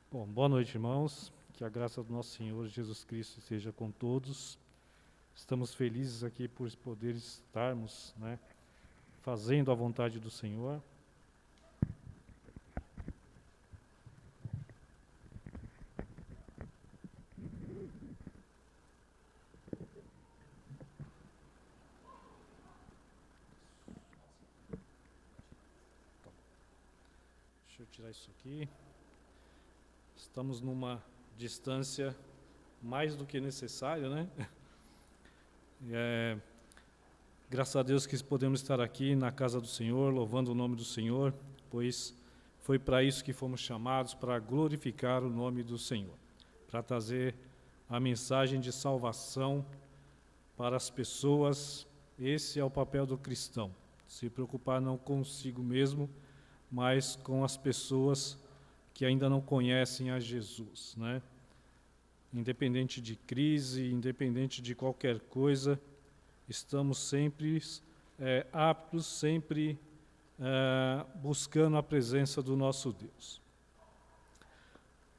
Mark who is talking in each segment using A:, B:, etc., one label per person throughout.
A: Bom, boa noite, irmãos. Que a graça do nosso Senhor Jesus Cristo esteja com todos. Estamos felizes aqui por poder estarmos, fazendo a vontade do Senhor. Deixa eu tirar isso aqui. Estamos numa distância mais do que necessária, né? Graças a Deus que podemos estar aqui na casa do Senhor, louvando o nome do Senhor, pois foi para isso que fomos chamados, para glorificar o nome do Senhor, para trazer a mensagem de salvação para as pessoas. Esse é o papel do cristão, se preocupar não consigo mesmo, mas com as pessoas que ainda não conhecem a Jesus, né? Independente de crise, independente de qualquer coisa, estamos sempre aptos, sempre buscando a presença do nosso Deus.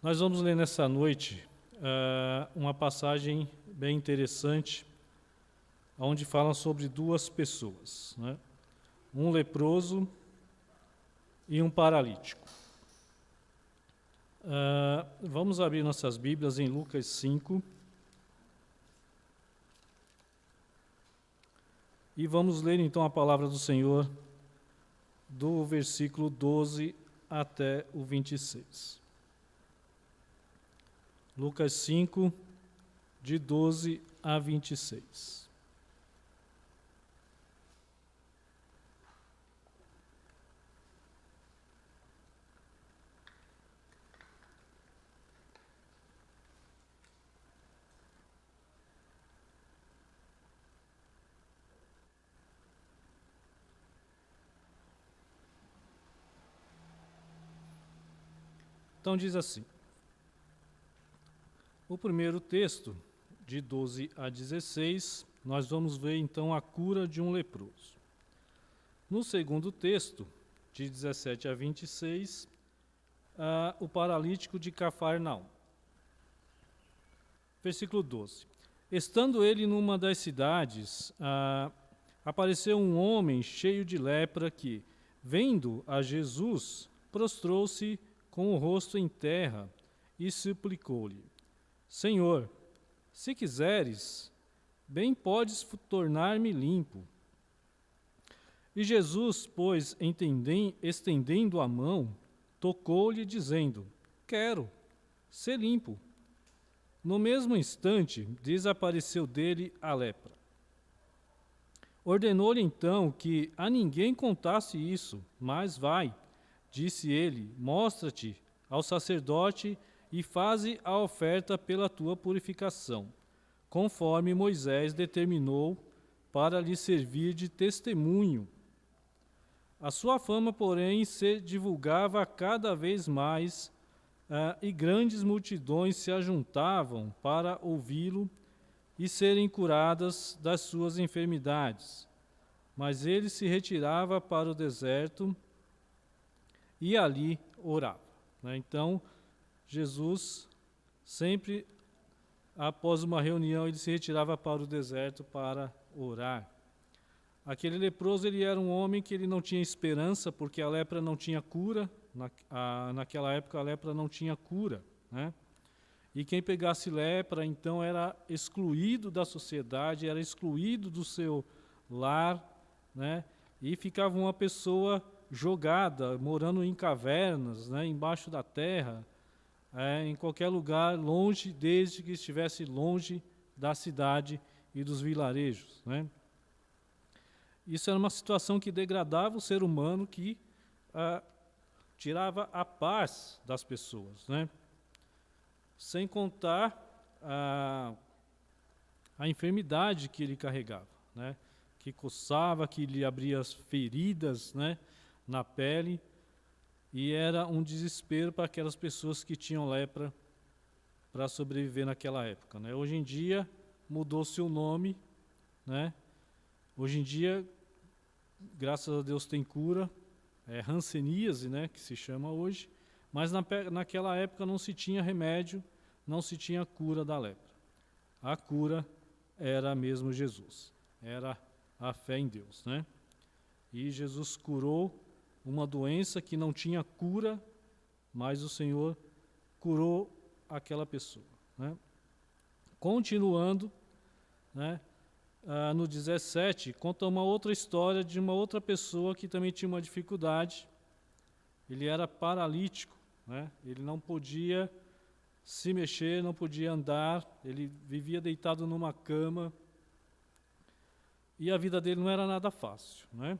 A: Nós vamos ler nessa noite uma passagem bem interessante, onde fala sobre duas pessoas, né? Um leproso e um paralítico. Vamos abrir nossas Bíblias em Lucas 5 e vamos ler então a palavra do Senhor do versículo 12 até o 26. Lucas 5, de 12 a 26. Então diz assim, o primeiro texto, de 12 a 16, nós vamos ver então a cura de um leproso. No segundo texto, de 17 a 26, o paralítico de Cafarnaum. Versículo 12. Estando ele numa das cidades, apareceu um homem cheio de lepra que, vendo a Jesus, prostrou-se com o rosto em terra e suplicou-lhe: Senhor, se quiseres, bem podes tornar-me limpo. E Jesus, pois, estendendo a mão, tocou-lhe, dizendo: Quero, ser limpo. No mesmo instante, desapareceu dele a lepra. Ordenou-lhe então que a ninguém contasse isso, mas vai, disse ele, mostra-te ao sacerdote e faze a oferta pela tua purificação, conforme Moisés determinou para lhe servir de testemunho. A sua fama, porém, se divulgava cada vez mais, e grandes multidões se ajuntavam para ouvi-lo e serem curadas das suas enfermidades. Mas ele se retirava para o deserto e ali orava. Então, Jesus, sempre após uma reunião, ele se retirava para o deserto para orar. Aquele leproso, ele era um homem que ele não tinha esperança, porque a lepra não tinha cura. Naquela época, a lepra não tinha cura, né? E quem pegasse lepra, então, era excluído da sociedade, era excluído do seu lar, né? E ficava uma pessoa jogada, morando em cavernas, né, embaixo da terra, em qualquer lugar, longe, desde que estivesse longe da cidade e dos vilarejos, né? Isso era uma situação que degradava o ser humano, que tirava a paz das pessoas, né? Sem contar a enfermidade que ele carregava, né? Que coçava, que lhe abria as feridas, né, na pele, e era um desespero para aquelas pessoas que tinham lepra para sobreviver naquela época, né? Hoje em dia mudou-se o nome, né? Hoje em dia, graças a Deus, tem cura, hanseníase, né, que se chama hoje, Mas naquela época não se tinha remédio, não se tinha cura da lepra. A cura era mesmo Jesus, era a fé em Deus, né? E Jesus curou uma doença que não tinha cura, mas o Senhor curou aquela pessoa, né? Continuando, né, no 17, conta uma outra história de uma outra pessoa que também tinha uma dificuldade. Ele era paralítico, né? Ele não podia se mexer, não podia andar, ele vivia deitado numa cama e a vida dele não era nada fácil, né?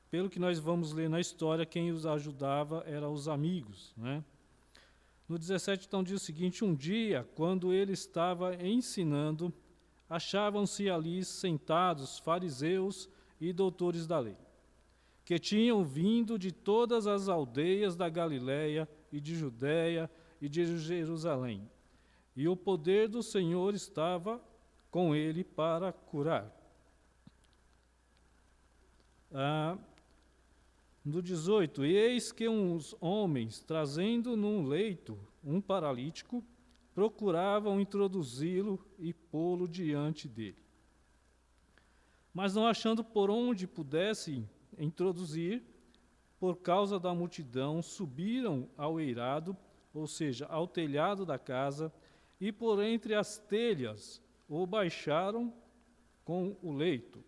A: Pelo que nós vamos ler na história, quem os ajudava eram os amigos, né? No 17, então, diz o seguinte: um dia, quando ele estava ensinando, achavam-se ali sentados fariseus e doutores da lei, que tinham vindo de todas as aldeias da Galiléia e de Judéia e de Jerusalém. E o poder do Senhor estava com ele para curar. No 18, eis que uns homens, trazendo num leito um paralítico, procuravam introduzi-lo e pô-lo diante dele. Mas não achando por onde pudessem introduzir, por causa da multidão, subiram ao eirado, ou seja, ao telhado da casa, e por entre as telhas o baixaram com o leito,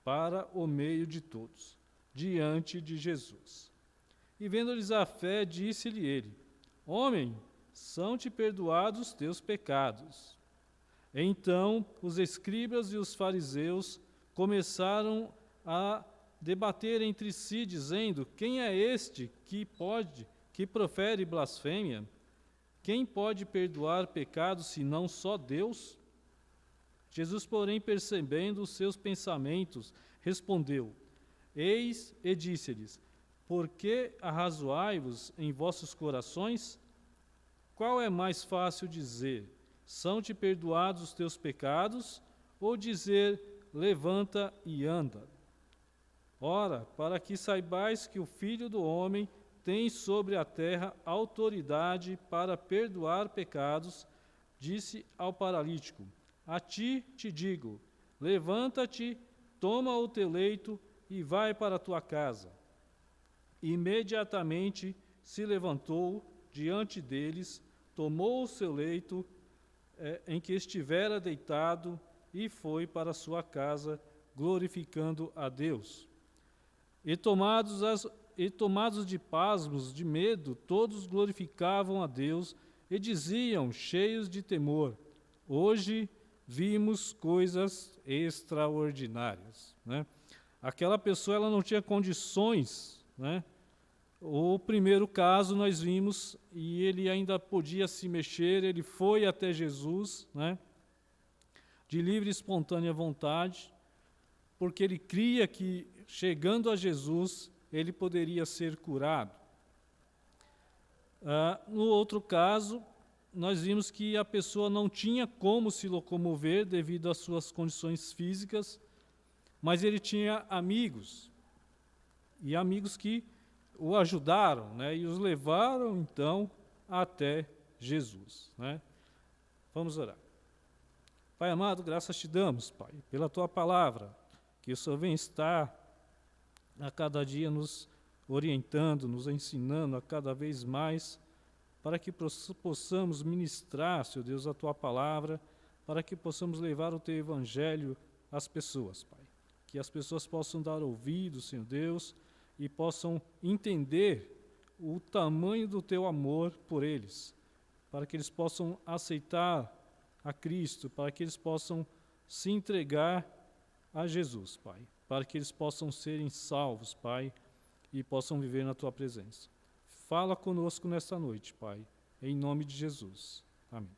A: para o meio de todos, diante de Jesus. E vendo-lhes a fé, disse-lhe ele: Homem, são-te perdoados os teus pecados. Então os escribas e os fariseus começaram a debater entre si, dizendo: Quem é este que profere blasfêmia? Quem pode perdoar pecados, senão só Deus? Jesus, porém, percebendo os seus pensamentos, respondeu: Eis e disse-lhes: Por que arrazoai-vos em vossos corações? Qual é mais fácil dizer: São-te perdoados os teus pecados? Ou dizer: Levanta e anda? Ora, para que saibais que o Filho do Homem tem sobre a terra autoridade para perdoar pecados, disse ao paralítico: A ti te digo, levanta-te, toma o teu leito e vai para a tua casa. Imediatamente se levantou diante deles, tomou o seu leito em que estivera deitado e foi para a sua casa, glorificando a Deus. E tomados de pasmos, de medo, todos glorificavam a Deus e diziam, cheios de temor: Hoje vimos coisas extraordinárias, né? Aquela pessoa, ela não tinha condições, né? O primeiro caso nós vimos, e ele ainda podia se mexer, ele foi até Jesus, né? De livre e espontânea vontade, porque ele cria que, chegando a Jesus, ele poderia ser curado. No outro caso, nós vimos que a pessoa não tinha como se locomover devido às suas condições físicas, mas ele tinha amigos, e amigos que o ajudaram, né, e os levaram, então, até Jesus, né? Vamos orar. Pai amado, graças te damos, Pai, pela tua palavra, que o Senhor vem estar a cada dia nos orientando, nos ensinando a cada vez mais, para que possamos ministrar, Senhor Deus, a tua palavra, para que possamos levar o teu evangelho às pessoas, Pai. Que as pessoas possam dar ouvidos, Senhor Deus, e possam entender o tamanho do teu amor por eles, para que eles possam aceitar a Cristo, para que eles possam se entregar a Jesus, Pai, para que eles possam serem salvos, Pai, e possam viver na tua presença. Fala conosco nesta noite, Pai, em nome de Jesus. Amém.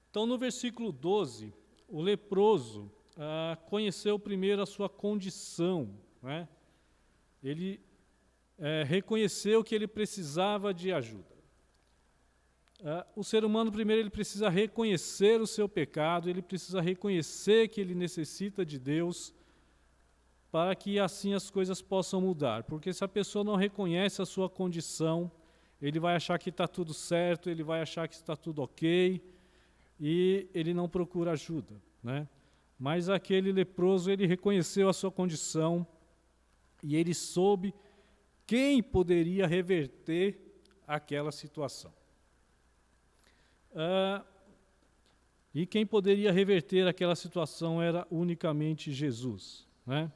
A: Então, no versículo 12, o leproso conheceu primeiro a sua condição, né? Ele reconheceu que ele precisava de ajuda. O ser humano, primeiro, ele precisa reconhecer o seu pecado, ele precisa reconhecer que ele necessita de Deus, para que assim as coisas possam mudar. Porque se a pessoa não reconhece a sua condição, ele vai achar que está tudo certo, ele vai achar que está tudo ok, e ele não procura ajuda, né? Mas aquele leproso, ele reconheceu a sua condição, e ele soube quem poderia reverter aquela situação. E quem poderia reverter aquela situação era unicamente Jesus, né?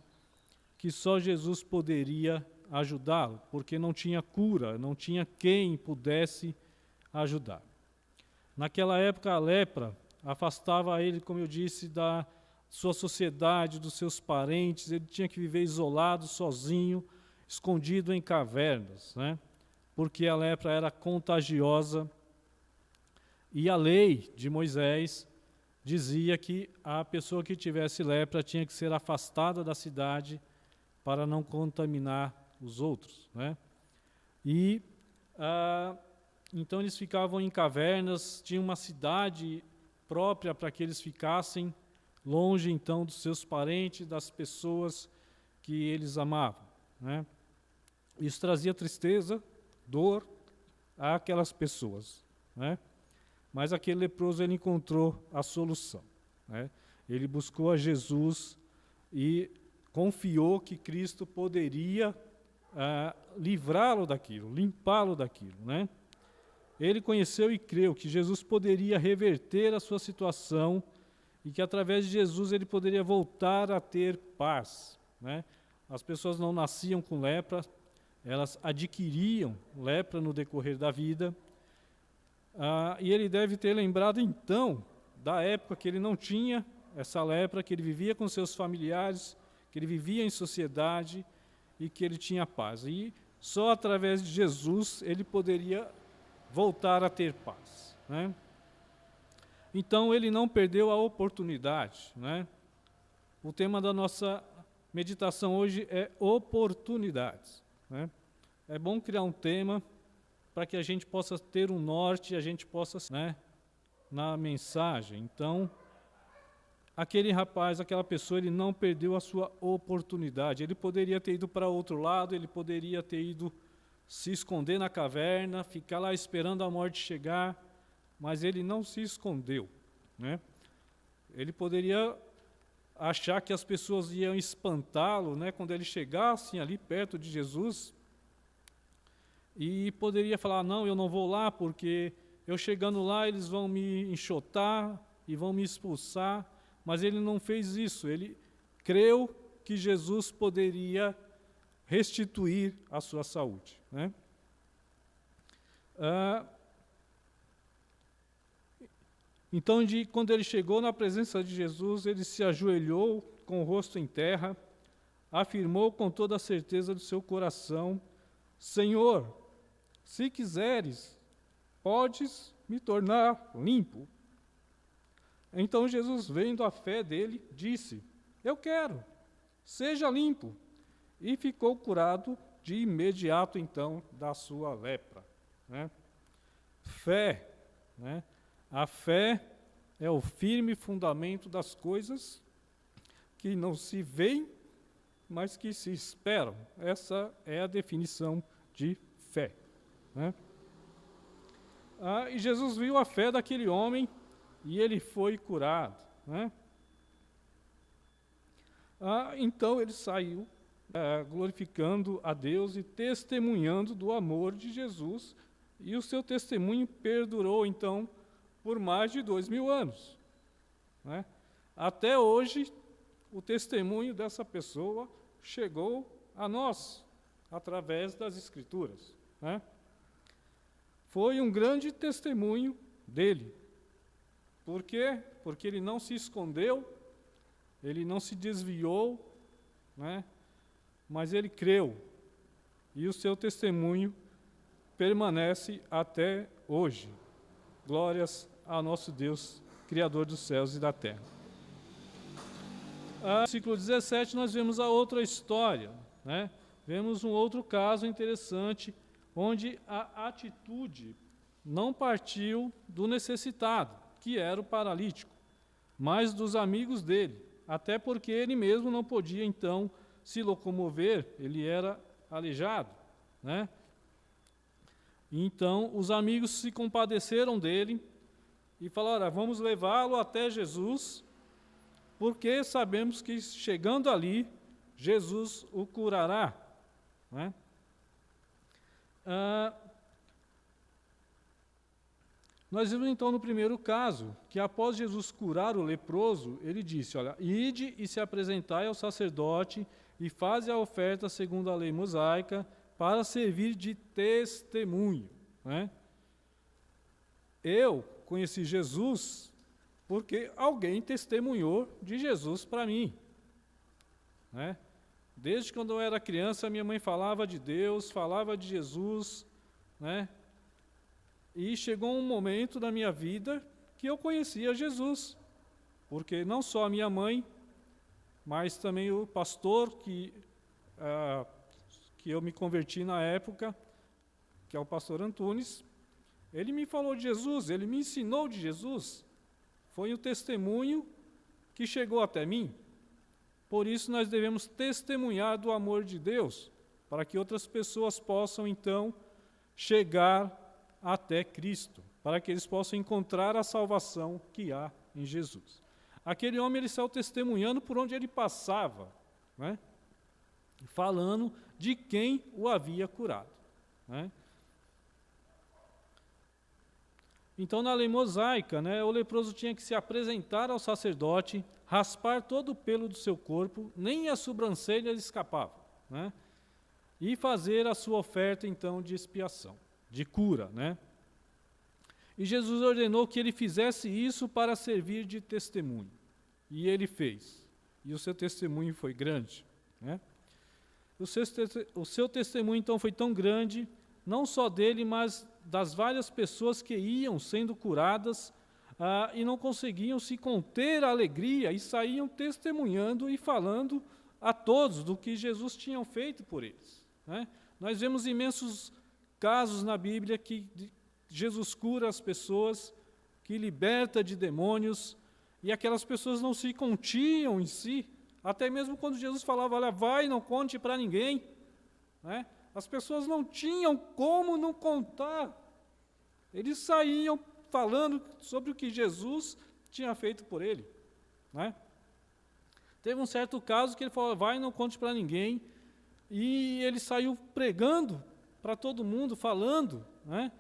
A: Que só Jesus poderia ajudá-lo, porque não tinha cura, não tinha quem pudesse ajudar. Naquela época, a lepra afastava ele, como eu disse, da sua sociedade, dos seus parentes. Ele tinha que viver isolado, sozinho, escondido em cavernas, né? Porque a lepra era contagiosa. E a lei de Moisés dizia que a pessoa que tivesse lepra tinha que ser afastada da cidade para não contaminar os outros, né? E então eles ficavam em cavernas, tinha uma cidade própria para que eles ficassem longe então dos seus parentes, das pessoas que eles amavam, né? Isso trazia tristeza, dor àquelas pessoas, né? Mas aquele leproso, ele encontrou a solução, né? Ele buscou a Jesus e confiou que Cristo poderia livrá-lo daquilo, limpá-lo daquilo, né? Ele conheceu e creu que Jesus poderia reverter a sua situação e que através de Jesus ele poderia voltar a ter paz, né? As pessoas não nasciam com lepra, elas adquiriam lepra no decorrer da vida. E ele deve ter lembrado então da época que ele não tinha essa lepra, que ele vivia com seus familiares, que ele vivia em sociedade e que ele tinha paz. E só através de Jesus ele poderia voltar a ter paz, né? Então ele não perdeu a oportunidade, né? O tema da nossa meditação hoje é oportunidades, né? É bom criar um tema para que a gente possa ter um norte, a gente possa, né, na mensagem. Então, aquele rapaz, aquela pessoa, ele não perdeu a sua oportunidade. Ele poderia ter ido para outro lado, ele poderia ter ido se esconder na caverna, ficar lá esperando a morte chegar, mas ele não se escondeu, né? Ele poderia achar que as pessoas iam espantá-lo, né, quando ele chegasse ali perto de Jesus, e poderia falar, não, eu não vou lá, porque eu chegando lá eles vão me enxotar e vão me expulsar. Mas ele não fez isso, ele creu que Jesus poderia restituir a sua saúde, né? Então, quando ele chegou na presença de Jesus, ele se ajoelhou com o rosto em terra, afirmou com toda a certeza do seu coração, Senhor, se quiseres, podes me tornar limpo. Então Jesus, vendo a fé dele, disse, eu quero, seja limpo. E ficou curado de imediato, então, da sua lepra, né? Fé, né? A fé é o firme fundamento das coisas que não se veem, mas que se esperam. Essa é a definição de fé, né? E Jesus viu a fé daquele homem e ele foi curado, né? Então ele saiu glorificando a Deus e testemunhando do amor de Jesus, e o seu testemunho perdurou, então, por mais de 2000 anos, né? Até hoje, o testemunho dessa pessoa chegou a nós, através das Escrituras, né? Foi um grande testemunho dele. Por quê? Porque ele não se escondeu, ele não se desviou, né? Mas ele creu, e o seu testemunho permanece até hoje. Glórias ao nosso Deus, Criador dos céus e da terra. No versículo 17 nós vemos a outra história, né? Vemos um outro caso interessante, onde a atitude não partiu do necessitado, que era o paralítico, mas dos amigos dele, até porque ele mesmo não podia, então, se locomover, ele era aleijado, né? Então, os amigos se compadeceram dele e falaram: vamos levá-lo até Jesus, porque sabemos que chegando ali, Jesus o curará, né? Nós vimos então no primeiro caso, que após Jesus curar o leproso, ele disse: olha, ide e se apresentai ao sacerdote e faze a oferta segundo a lei mosaica para servir de testemunho, né? Eu conheci Jesus porque alguém testemunhou de Jesus para mim, né? Desde quando eu era criança, minha mãe falava de Deus, falava de Jesus, né? E chegou um momento da minha vida que eu conhecia Jesus, porque não só a minha mãe, mas também o pastor que eu me converti na época, que é o pastor Antunes, ele me falou de Jesus, ele me ensinou de Jesus. Foi o testemunho que chegou até mim. Por isso nós devemos testemunhar do amor de Deus, para que outras pessoas possam então chegar até Cristo, para que eles possam encontrar a salvação que há em Jesus. Aquele homem, ele saiu testemunhando por onde ele passava, né? Falando de quem o havia curado, né? Então, na lei mosaica, né, o leproso tinha que se apresentar ao sacerdote, raspar todo o pelo do seu corpo, nem as sobrancelhas escapavam, né? E fazer a sua oferta, então, de expiação, de cura, né? E Jesus ordenou que ele fizesse isso para servir de testemunho. E ele fez. E o seu testemunho foi grande, né? O seu testemunho, então, foi tão grande, não só dele, mas das várias pessoas que iam sendo curadas e não conseguiam se conter a alegria e saíam testemunhando e falando a todos do que Jesus tinha feito por eles, né? Nós vemos imensos casos na Bíblia que Jesus cura as pessoas, que liberta de demônios, e aquelas pessoas não se continham em si, até mesmo quando Jesus falava: olha, vai, não conte para ninguém, né? As pessoas não tinham como não contar, eles saíam falando sobre o que Jesus tinha feito por ele, né? Teve um certo caso que ele falou: vai, não conte para ninguém, e ele saiu pregando para todo mundo, falando, né?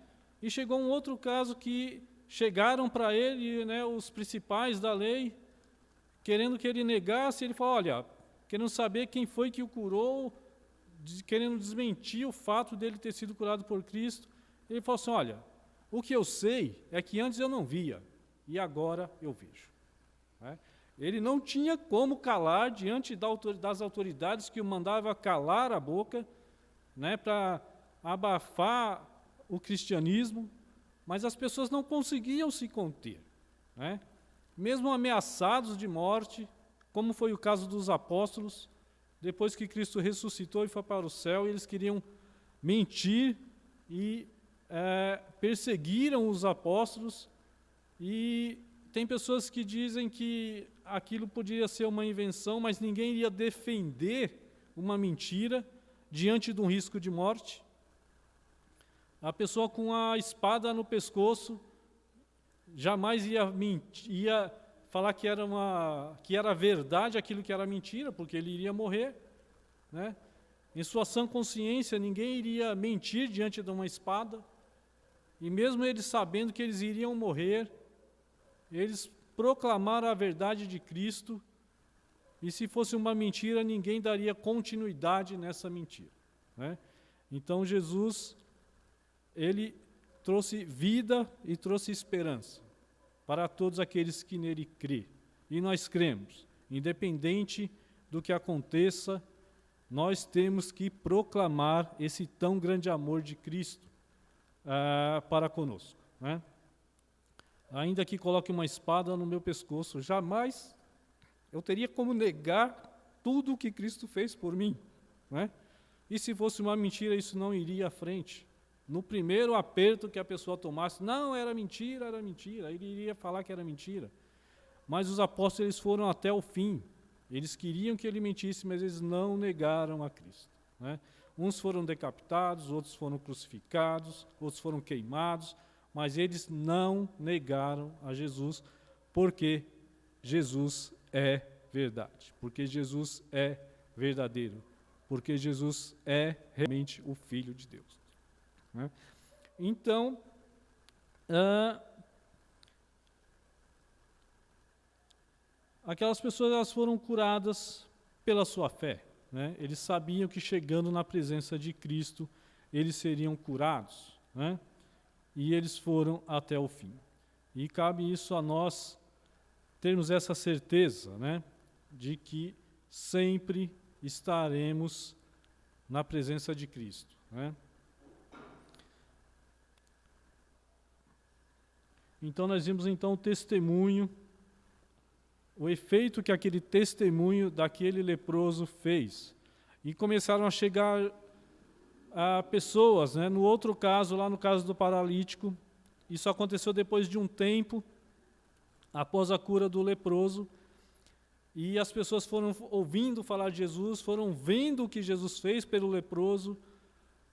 A: E chegou um outro caso que chegaram para ele, né, os principais da lei, querendo que ele negasse. Ele falou: olha, querendo saber quem foi que o curou, querendo desmentir o fato dele ter sido curado por Cristo. Ele falou assim: olha, o que eu sei é que antes eu não via, e agora eu vejo, né? Ele não tinha como calar diante das autoridades que o mandava calar a boca, né, para abafar o cristianismo, mas as pessoas não conseguiam se conter, né? Mesmo ameaçados de morte, como foi o caso dos apóstolos, depois que Cristo ressuscitou e foi para o céu, eles queriam mentir e perseguiram os apóstolos, e tem pessoas que dizem que aquilo podia ser uma invenção, mas ninguém iria defender uma mentira diante de um risco de morte. A pessoa com a espada no pescoço jamais ia falar que era verdade aquilo que era mentira, porque ele iria morrer, né? Em sua sã consciência, ninguém iria mentir diante de uma espada, e mesmo eles sabendo que eles iriam morrer, eles proclamaram a verdade de Cristo, e se fosse uma mentira, ninguém daria continuidade nessa mentira, né? Então Jesus, ele trouxe vida e trouxe esperança para todos aqueles que nele crê. E nós cremos, independente do que aconteça, nós temos que proclamar esse tão grande amor de Cristo para conosco, né? Ainda que coloque uma espada no meu pescoço, jamais eu teria como negar tudo o que Cristo fez por mim, né? E se fosse uma mentira, isso não iria à frente. No primeiro aperto que a pessoa tomasse, não, era mentira, ele iria falar que era mentira. Mas os apóstolos, eles foram até o fim, Eles queriam que ele mentisse, mas eles não negaram a Cristo, né? Uns foram decapitados, outros foram crucificados, outros foram queimados, mas eles não negaram a Jesus, porque Jesus é verdade, porque Jesus é verdadeiro, porque Jesus é realmente o Filho de Deus, né? Então, aquelas pessoas, elas foram curadas pela sua fé, né? Eles sabiam que chegando na presença de Cristo, eles seriam curados, né? E eles foram até o fim. E cabe isso a nós termos essa certeza, né? De que sempre estaremos na presença de Cristo, né? Então nós vimos então o testemunho, o efeito que aquele testemunho daquele leproso fez. E começaram a chegar pessoas, né? No outro caso, lá no caso do paralítico, isso aconteceu depois de um tempo, após a cura do leproso, e as pessoas foram ouvindo falar de Jesus, foram vendo o que Jesus fez pelo leproso,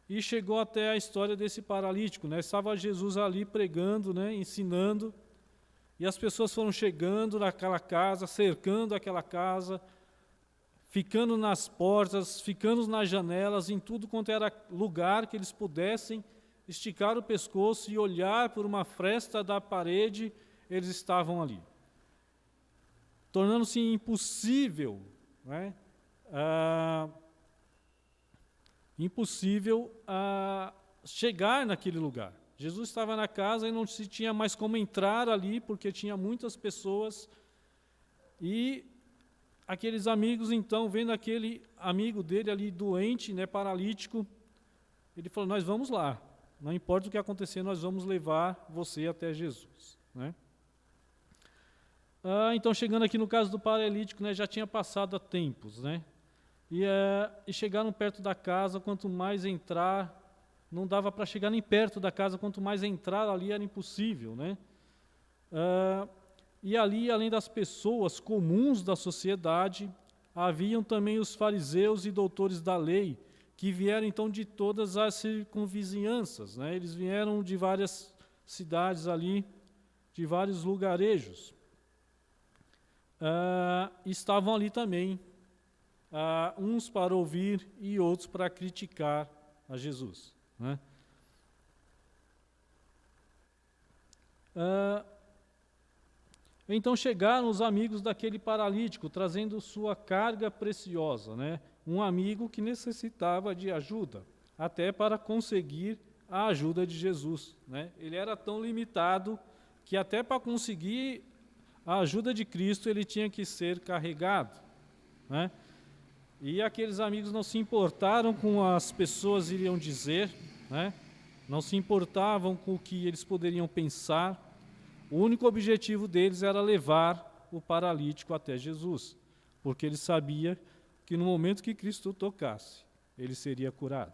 A: e chegou até a história desse paralítico, né? Estava Jesus ali pregando, né? Ensinando, e as pessoas foram chegando naquela casa, cercando aquela casa, ficando nas portas, ficando nas janelas, em tudo quanto era lugar que eles pudessem esticar o pescoço e olhar por uma fresta da parede, eles estavam ali. Tornando-se impossível, né? Impossível chegar naquele lugar. Jesus estava na casa e não se tinha mais como entrar ali, porque tinha muitas pessoas. E aqueles amigos, então, vendo aquele amigo dele ali doente, né, paralítico, ele falou: nós vamos lá, não importa o que acontecer, nós vamos levar você até Jesus, né? Então, chegando aqui no caso do paralítico, né, já tinha passado há tempos, né? E chegaram perto da casa, quanto mais entrar, não dava para chegar nem perto da casa, quanto mais entrar ali era impossível, né? E ali, além das pessoas comuns da sociedade, haviam também os fariseus e doutores da lei, que vieram então de todas as circunvizinhanças, né? Eles vieram de várias cidades ali, de vários lugarejos. Estavam ali também, uns para ouvir e outros para criticar a Jesus, né? Então chegaram os amigos daquele paralítico, trazendo sua carga preciosa, né? Um amigo que necessitava de ajuda, até para conseguir a ajuda de Jesus, né? Ele era tão limitado que até para conseguir a ajuda de Cristo ele tinha que ser carregado, né? E aqueles amigos não se importaram com as pessoas iriam dizer, né? Não se importavam com o que eles poderiam pensar. O único objetivo deles era levar o paralítico até Jesus, porque ele sabia que no momento que Cristo tocasse, ele seria curado.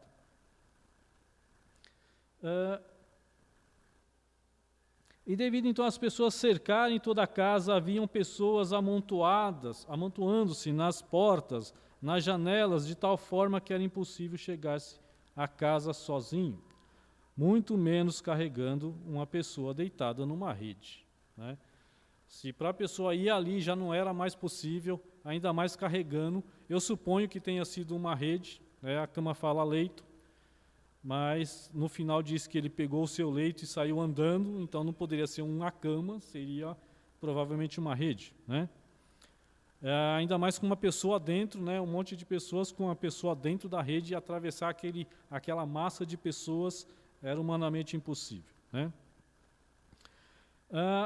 A: E devido então às pessoas cercarem toda a casa, haviam pessoas amontoando-se nas portas, nas janelas, de tal forma que era impossível chegar-se à casa sozinho, muito menos carregando uma pessoa deitada numa rede, né? Se para a pessoa ir ali já não era mais possível, ainda mais carregando, eu suponho que tenha sido uma rede, né? A cama fala leito, mas no final diz que ele pegou o seu leito e saiu andando, então não poderia ser uma cama, seria provavelmente uma rede, né? Ainda mais com uma pessoa dentro, né? Um monte de pessoas com uma pessoa dentro da rede, e atravessar aquela massa de pessoas era humanamente impossível, né?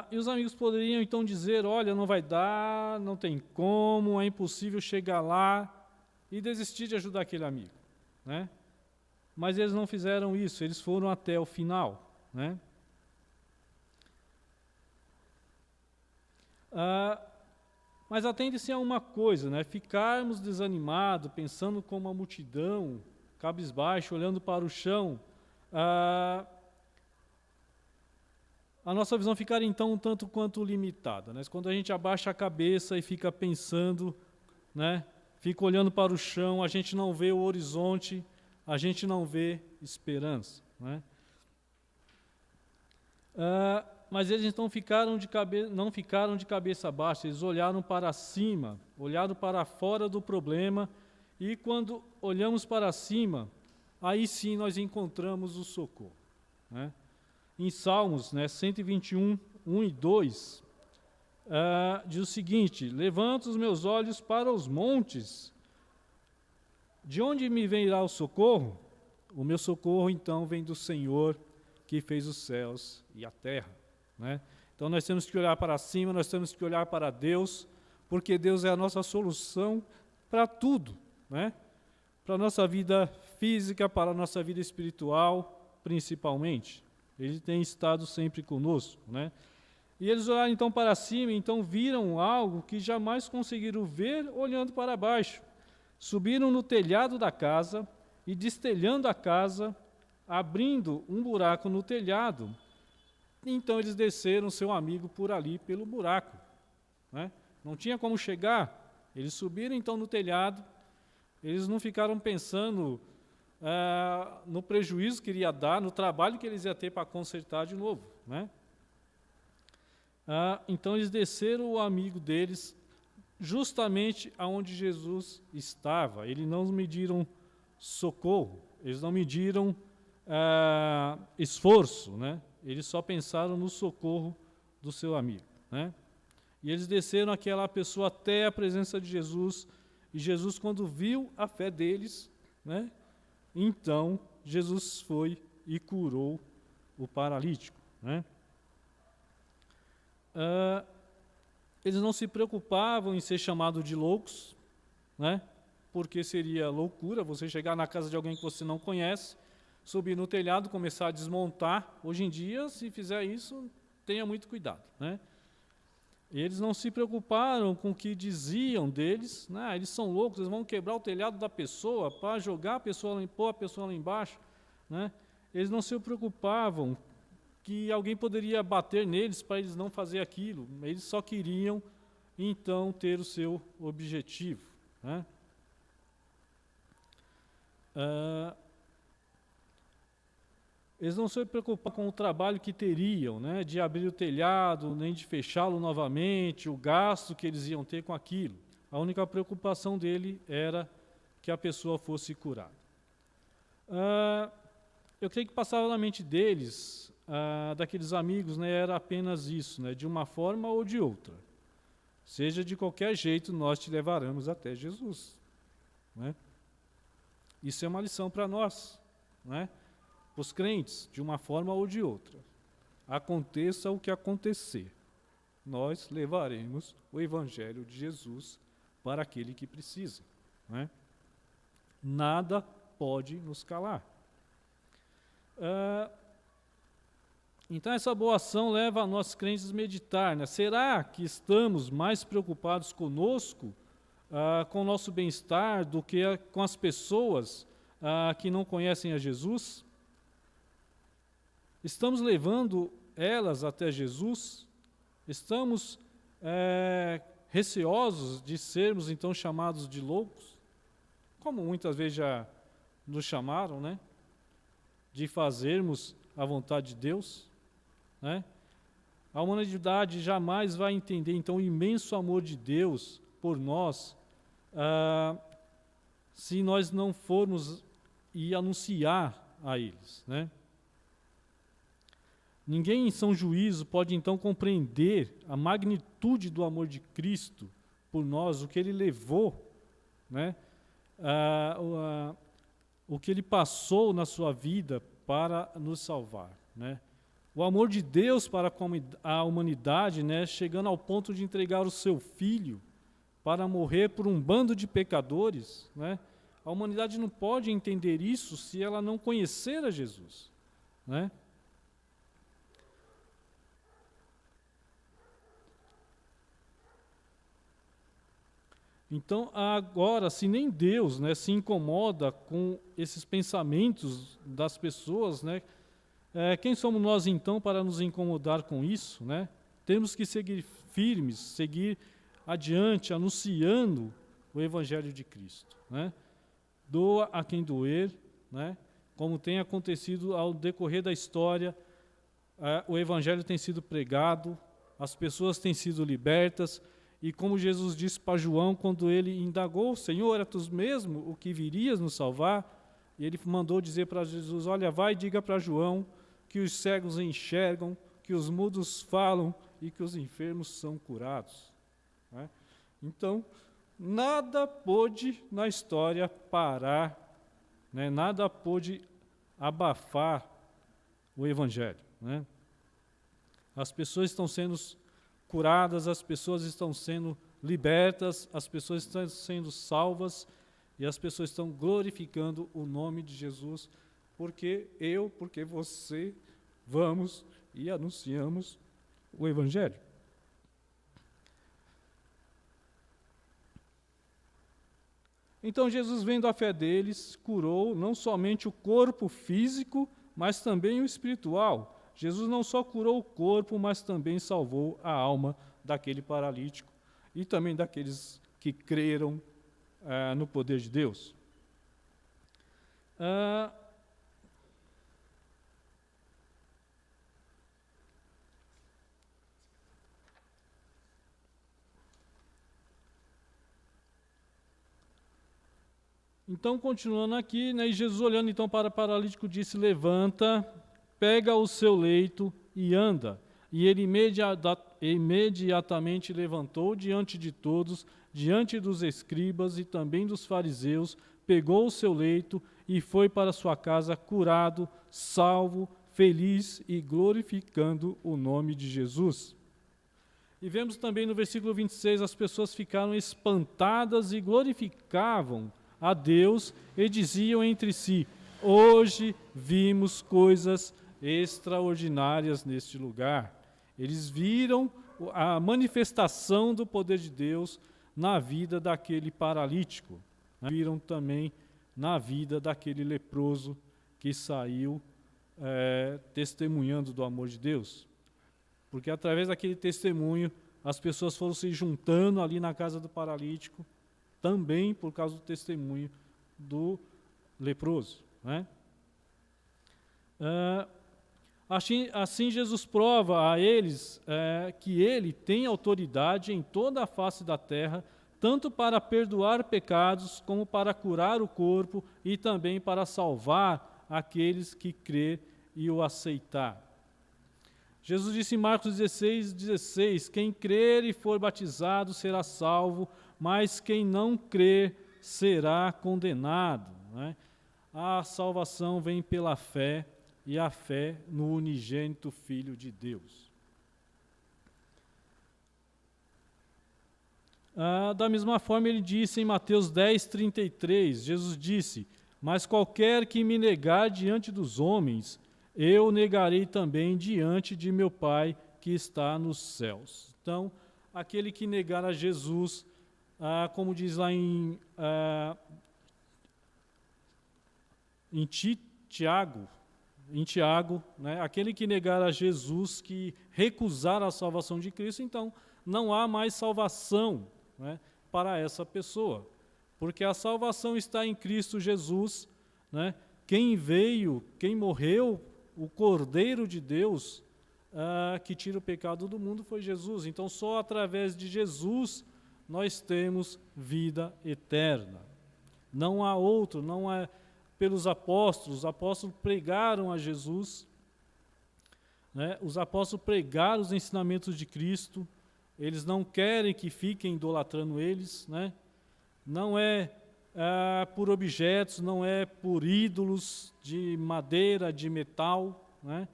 A: E os amigos poderiam então dizer: olha, não vai dar, não tem como, é impossível chegar lá, e desistir de ajudar aquele amigo, né? Mas eles não fizeram isso, eles foram até o final, né? Mas atende-se a uma coisa, né? Ficarmos desanimados, pensando como a multidão, cabisbaixo, olhando para o chão, a nossa visão ficar então um tanto quanto limitada, né? Quando a gente abaixa a cabeça e fica pensando né? Fica olhando para o chão, a gente não vê o horizonte, a gente não vê esperança, né? Mas eles então não ficaram de cabeça baixa, eles olharam para cima, olharam para fora do problema, e quando olhamos para cima, aí sim nós encontramos o socorro, né? Em Salmos, né, 121, 1 e 2, diz o seguinte: levanto os meus olhos para os montes, de onde me virá o socorro? O meu socorro então vem do Senhor, que fez os céus e a terra, né? Então nós temos que olhar para cima, nós temos que olhar para Deus, porque Deus é a nossa solução para tudo, né? Para a nossa vida física, para a nossa vida espiritual, principalmente. Ele tem estado sempre conosco, né? E eles olharam então para cima, então viram algo que jamais conseguiram ver olhando para baixo. Subiram no telhado da casa e, destelhando a casa, abrindo um buraco no telhado, então eles desceram seu amigo por ali, pelo buraco, né? Não tinha como chegar, eles subiram então no telhado, eles não ficaram pensando no prejuízo que iria dar, no trabalho que eles iam ter para consertar de novo, né? Então eles desceram o amigo deles justamente aonde Jesus estava. Eles não mediram socorro, eles não mediram esforço, né? Eles só pensaram no socorro do seu amigo, né? E eles desceram aquela pessoa até a presença de Jesus, e Jesus, quando viu a fé deles, né, então Jesus foi e curou o paralítico, né? Eles não se preocupavam em ser chamados de loucos, né? Porque seria loucura você chegar na casa de alguém que você não conhece, subir no telhado, começar a desmontar. Hoje em dia, se fizer isso, tenha muito cuidado, né? Eles não se preocuparam com o que diziam deles, né? Eles são loucos, eles vão quebrar o telhado da pessoa para jogar a pessoa, pôr a pessoa lá embaixo, né? Eles não se preocupavam que alguém poderia bater neles para eles não fazer aquilo. Eles só queriam, então, ter o seu objetivo, né? Eles não se preocupavam com o trabalho que teriam, né, de abrir o telhado, nem de fechá-lo novamente, o gasto que eles iam ter com aquilo. A única preocupação dele era que a pessoa fosse curada. Eu creio que passava na mente deles, daqueles amigos, né, era apenas isso, né, de uma forma ou de outra. Seja de qualquer jeito, nós te levaremos até Jesus, né? Isso é uma lição para nós, né? Os crentes, de uma forma ou de outra. Aconteça o que acontecer, nós levaremos o Evangelho de Jesus para aquele que precisa, né? Nada pode nos calar. Então essa boa ação leva a nós crentes a meditar, né? Será que estamos mais preocupados conosco, com o nosso bem-estar, do que com as pessoas que não conhecem a Jesus? Estamos levando elas até Jesus? Estamos receosos de sermos então chamados de loucos? Como muitas vezes já nos chamaram, né? De fazermos a vontade de Deus, né? A humanidade jamais vai entender então o imenso amor de Deus por nós, se nós não formos e anunciar a eles, né? Ninguém em são juízo pode então compreender a magnitude do amor de Cristo por nós, o que Ele levou, né? O que Ele passou na sua vida para nos salvar, né? O amor de Deus para a humanidade, né, chegando ao ponto de entregar o seu Filho para morrer por um bando de pecadores, né? A humanidade não pode entender isso se ela não conhecer a Jesus, né? Então, agora, se nem Deus, né, se incomoda com esses pensamentos das pessoas, né, quem somos nós, então, para nos incomodar com isso, né? Temos que seguir firmes, seguir adiante, anunciando o Evangelho de Cristo, né? Doa a quem doer, né? Como tem acontecido ao decorrer da história, o Evangelho tem sido pregado, as pessoas têm sido libertas, e como Jesus disse para João, quando ele indagou, Senhor, é tu mesmo o que virias nos salvar? E ele mandou dizer para Jesus, olha, vai e diga para João que os cegos enxergam, que os mudos falam e que os enfermos são curados. Né? Então, nada pôde na história parar, né? Nada pôde abafar o Evangelho. Né? As pessoas estão sendo curadas, as pessoas estão sendo libertas, as pessoas estão sendo salvas e as pessoas estão glorificando o nome de Jesus, porque você vamos e anunciamos o Evangelho. Então Jesus, vendo a fé deles, curou não somente o corpo físico, mas também o espiritual. Jesus não só curou o corpo, mas também salvou a alma daquele paralítico e também daqueles que creram no poder de Deus. Então, continuando aqui, né, e Jesus olhando então para o paralítico disse, levanta, pega o seu leito e anda. E ele imediatamente levantou diante de todos, diante dos escribas e também dos fariseus, pegou o seu leito e foi para sua casa curado, salvo, feliz e glorificando o nome de Jesus. E vemos também no versículo 26, as pessoas ficaram espantadas e glorificavam a Deus e diziam entre si, hoje vimos coisas extraordinárias neste lugar. Eles viram a manifestação do poder de Deus na vida daquele paralítico. Né? Viram também na vida daquele leproso que saiu testemunhando do amor de Deus. Porque através daquele testemunho, as pessoas foram se juntando ali na casa do paralítico, também por causa do testemunho do leproso. Né? Assim Jesus prova a eles que ele tem autoridade em toda a face da terra, tanto para perdoar pecados, como para curar o corpo e também para salvar aqueles que crê e o aceitar. Jesus disse em Marcos 16, quem crer e for batizado será salvo, mas quem não crer será condenado. Né? A salvação vem pela fé, e a fé no unigênito Filho de Deus. Da mesma forma, ele disse em Mateus 10:33, Jesus disse, mas qualquer que me negar diante dos homens, eu negarei também diante de meu Pai que está nos céus. Então, aquele que negar a Jesus, como diz lá em Tiago, né, aquele que negar a Jesus, que recusar a salvação de Cristo, então não há mais salvação, né, para essa pessoa, porque a salvação está em Cristo Jesus, né, quem veio, quem morreu, o Cordeiro de Deus, que tira o pecado do mundo foi Jesus. Então só através de Jesus nós temos vida eterna. Não há outro, não é pelos apóstolos. Os apóstolos pregaram a Jesus, né? Os apóstolos pregaram os ensinamentos de Cristo. Eles não querem que fiquem idolatrando eles, né? Não é por objetos, não é por ídolos de madeira, de metal, né?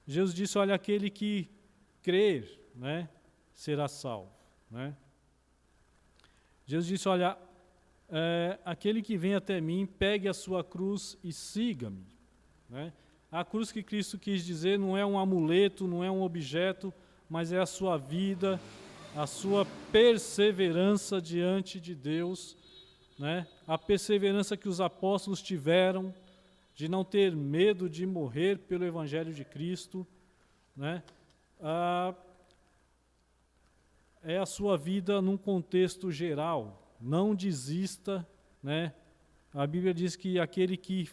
A: Jesus disse, olha, aquele que crer, né, será salvo, né? Jesus disse, olha, aquele que vem até mim, pegue a sua cruz e siga-me. Né? A cruz que Cristo quis dizer não é um amuleto, não é um objeto, mas é a sua vida, a sua perseverança diante de Deus, né? A perseverança que os apóstolos tiveram de não ter medo de morrer pelo Evangelho de Cristo, né? É a sua vida num contexto geral, não desista, né? A Bíblia diz que aquele que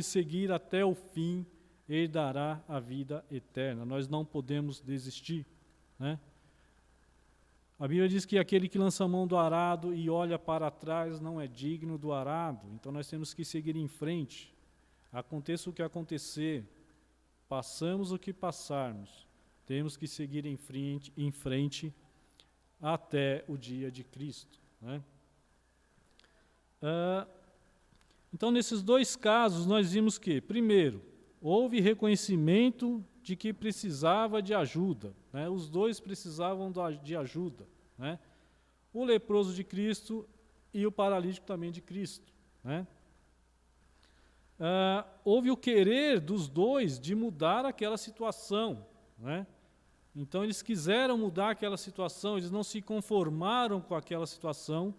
A: seguir até o fim, herdará a vida eterna. Nós não podemos desistir, né? A Bíblia diz que aquele que lança a mão do arado e olha para trás não é digno do arado. Então nós temos que seguir em frente. Aconteça o que acontecer, passamos o que passarmos, temos que seguir em frente até o dia de Cristo, né? Então, nesses dois casos, nós vimos que, primeiro, houve reconhecimento de que precisava de ajuda, né? Os dois precisavam de ajuda, né? O leproso de Cristo e o paralítico também de Cristo, né? Houve o querer dos dois de mudar aquela situação, né? Então, eles quiseram mudar aquela situação, eles não se conformaram com aquela situação.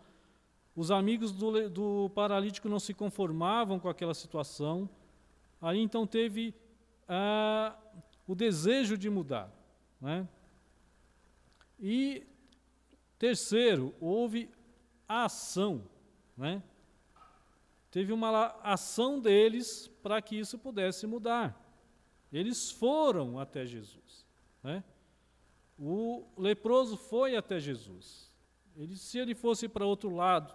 A: Os amigos do paralítico não se conformavam com aquela situação. Aí então teve o desejo de mudar, né? E terceiro, houve a ação, né? Teve uma ação deles para que isso pudesse mudar. Eles foram até Jesus, né? O leproso foi até Jesus. Se ele fosse para outro lado,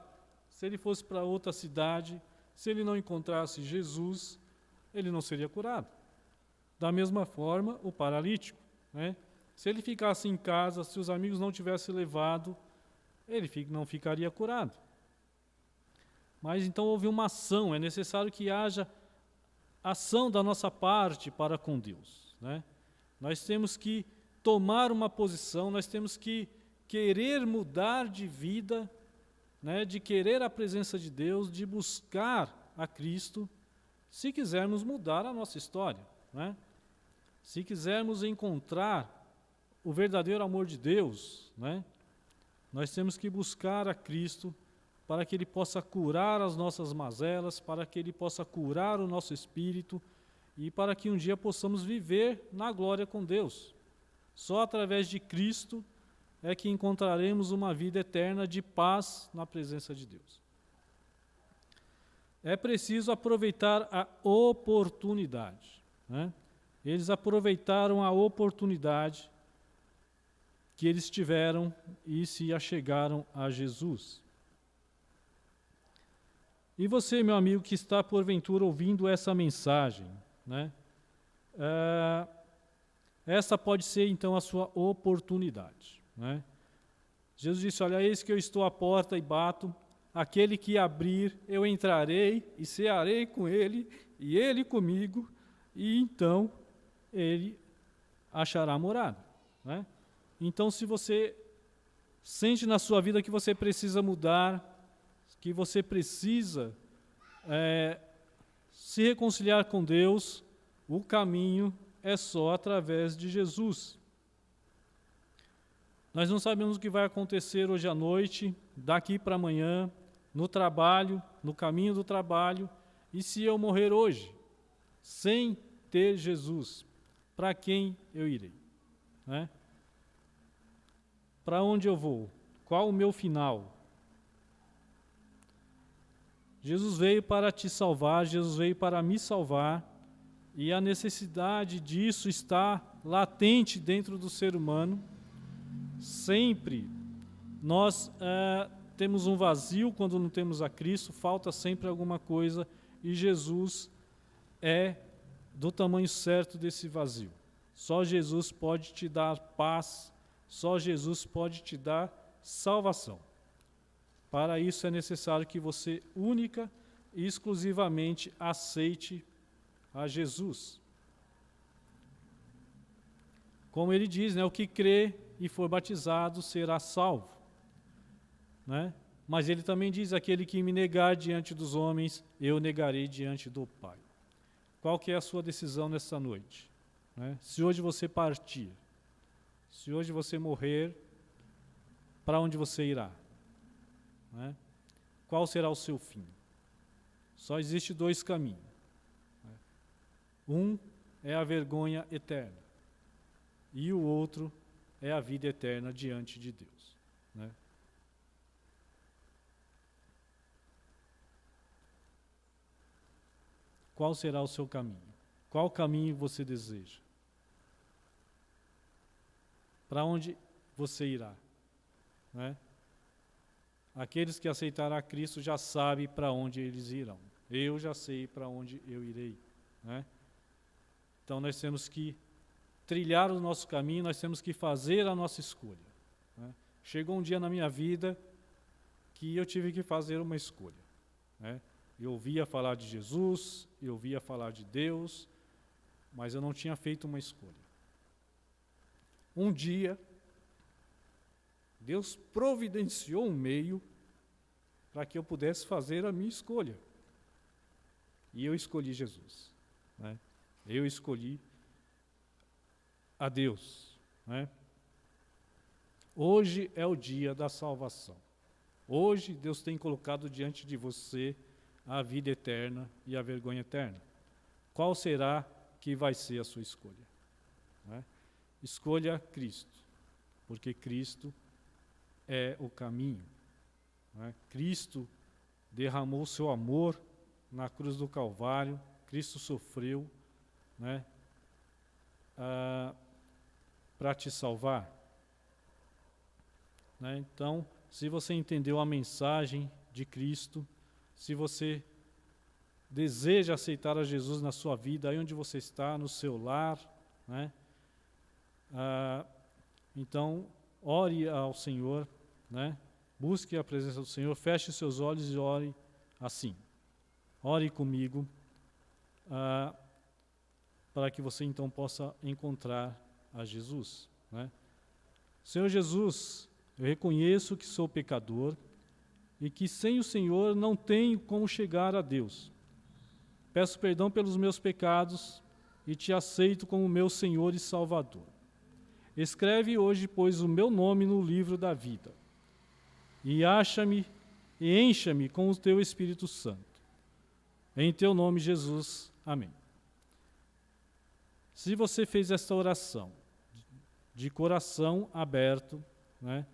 A: se ele fosse para outra cidade, se ele não encontrasse Jesus, ele não seria curado. Da mesma forma, o paralítico, né? Se ele ficasse em casa, se os amigos não tivessem levado, ele não ficaria curado. Mas então houve uma ação, é necessário que haja ação da nossa parte para com Deus, né? Nós temos que tomar uma posição, nós temos que querer mudar de vida, né? De querer a presença de Deus, de buscar a Cristo, se quisermos mudar a nossa história, né? Se quisermos encontrar o verdadeiro amor de Deus, né? Nós temos que buscar a Cristo para que Ele possa curar as nossas mazelas, para que Ele possa curar o nosso espírito e para que um dia possamos viver na glória com Deus. Só através de Cristo é que encontraremos uma vida eterna de paz na presença de Deus. É preciso aproveitar a oportunidade, né? Eles aproveitaram a oportunidade que eles tiveram e se achegaram a Jesus. E você, meu amigo, que está porventura ouvindo essa mensagem, né? Essa pode ser então a sua oportunidade, né? Jesus disse: olha, eis que eu estou à porta e bato, aquele que abrir, eu entrarei e cearei com ele, e ele comigo, e então ele achará morada, né? Então, se você sente na sua vida que você precisa mudar, que você precisa se reconciliar com Deus, o caminho é só através de Jesus. Nós não sabemos o que vai acontecer hoje à noite, daqui para amanhã, no trabalho, no caminho do trabalho, e se eu morrer hoje, sem ter Jesus, para quem eu irei, né? Para onde eu vou? Qual o meu final? Jesus veio para te salvar, Jesus veio para me salvar, e a necessidade disso está latente dentro do ser humano. Sempre nós temos um vazio quando não temos a Cristo, falta sempre alguma coisa, e Jesus é do tamanho certo desse vazio. Só Jesus pode te dar paz, só Jesus pode te dar salvação. Para isso é necessário que você única e exclusivamente aceite a Jesus. Como ele diz, né, o que crê e for batizado será salvo, né? Mas ele também diz: aquele que me negar diante dos homens, eu negarei diante do Pai. Qual que é a sua decisão nessa noite, né? Se hoje você partir, se hoje você morrer, para onde você irá, né? Qual será o seu fim? Só existe dois caminhos, né? Um é a vergonha eterna e o outro é a vida eterna diante de Deus, né? qual será o seu caminho? Qual caminho você deseja? Para onde você irá? Né? Aqueles que aceitaram a Cristo já sabem para onde eles irão. Eu já sei para onde eu irei. Né? Então nós temos que trilhar o nosso caminho, nós temos que fazer a nossa escolha. Né? Chegou um dia na minha vida que eu tive que fazer uma escolha. Né? Eu ouvia falar de Jesus, eu ouvia falar de Deus, mas eu não tinha feito uma escolha. Um dia, Deus providenciou um meio para que eu pudesse fazer a minha escolha. E eu escolhi Jesus. Né? Eu escolhi a Deus. Né? Hoje é o dia da salvação. Hoje Deus tem colocado diante de você a vida eterna e a vergonha eterna. Qual será que vai ser a sua escolha? Né? Escolha Cristo, porque Cristo é o caminho. Né? Cristo derramou seu amor na cruz do Calvário, Cristo sofreu, né, para te salvar. Né? Então, se você entendeu a mensagem de Cristo, se você deseja aceitar a Jesus na sua vida, aí onde você está, no seu lar, né? Então, ore ao Senhor, né? Busque a presença do Senhor, feche seus olhos e ore assim. Ore comigo, para que você então possa encontrar a Jesus. Né? Senhor Jesus, eu reconheço que sou pecador e que sem o Senhor não tenho como chegar a Deus. Peço perdão pelos meus pecados e te aceito como meu Senhor e Salvador. Escreve hoje, pois, o meu nome no livro da vida e encha-me com o teu Espírito Santo. Em teu nome, Jesus. Amém. Se você fez esta oração de coração aberto, né,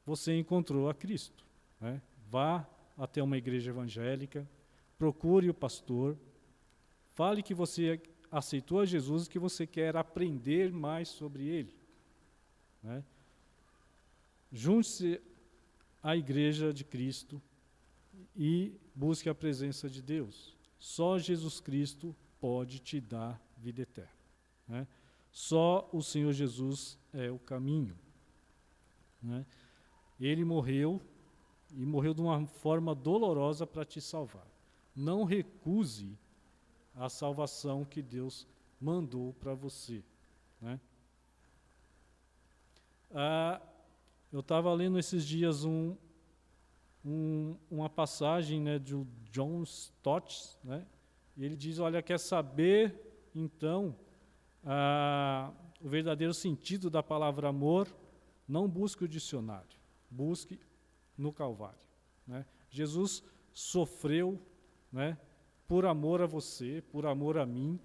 A: você encontrou a Cristo. Né? Vá até uma igreja evangélica, procure o pastor, fale que você aceitou a Jesus e que você quer aprender mais sobre Ele. Né? Junte-se à igreja de Cristo e busque a presença de Deus. Só Jesus Cristo pode te dar vida eterna. Né? Só o Senhor Jesus é o caminho. Né? Ele morreu, e morreu de uma forma dolorosa para te salvar. Não recuse a salvação que Deus mandou para você. Né? Eu estava lendo esses dias uma passagem, né, de John Stott, né? E ele diz, olha, quer saber, então, o verdadeiro sentido da palavra amor? Não busque o dicionário, busque no Calvário. Né? Jesus sofreu, né, por amor a você, por amor a mim.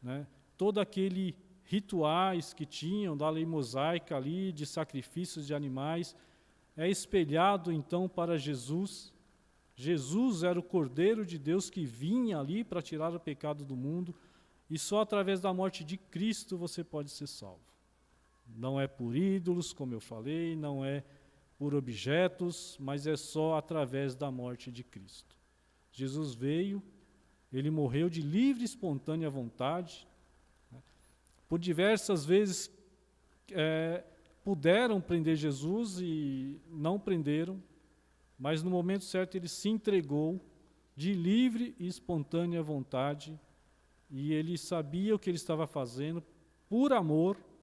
A: Né? Todo aquele rituais que tinham da lei mosaica ali, de sacrifícios de animais, é espelhado então para Jesus. Jesus era o Cordeiro de Deus que vinha ali para tirar o pecado do mundo, e só através da morte de Cristo você pode ser salvo. Não é por ídolos, como eu falei, não é por objetos, mas é só através da morte de Cristo. Jesus veio, ele morreu de livre e espontânea vontade. Por diversas vezes puderam prender Jesus e não prenderam, mas no momento certo ele se entregou de livre e espontânea vontade, e ele sabia o que ele estava fazendo por amor,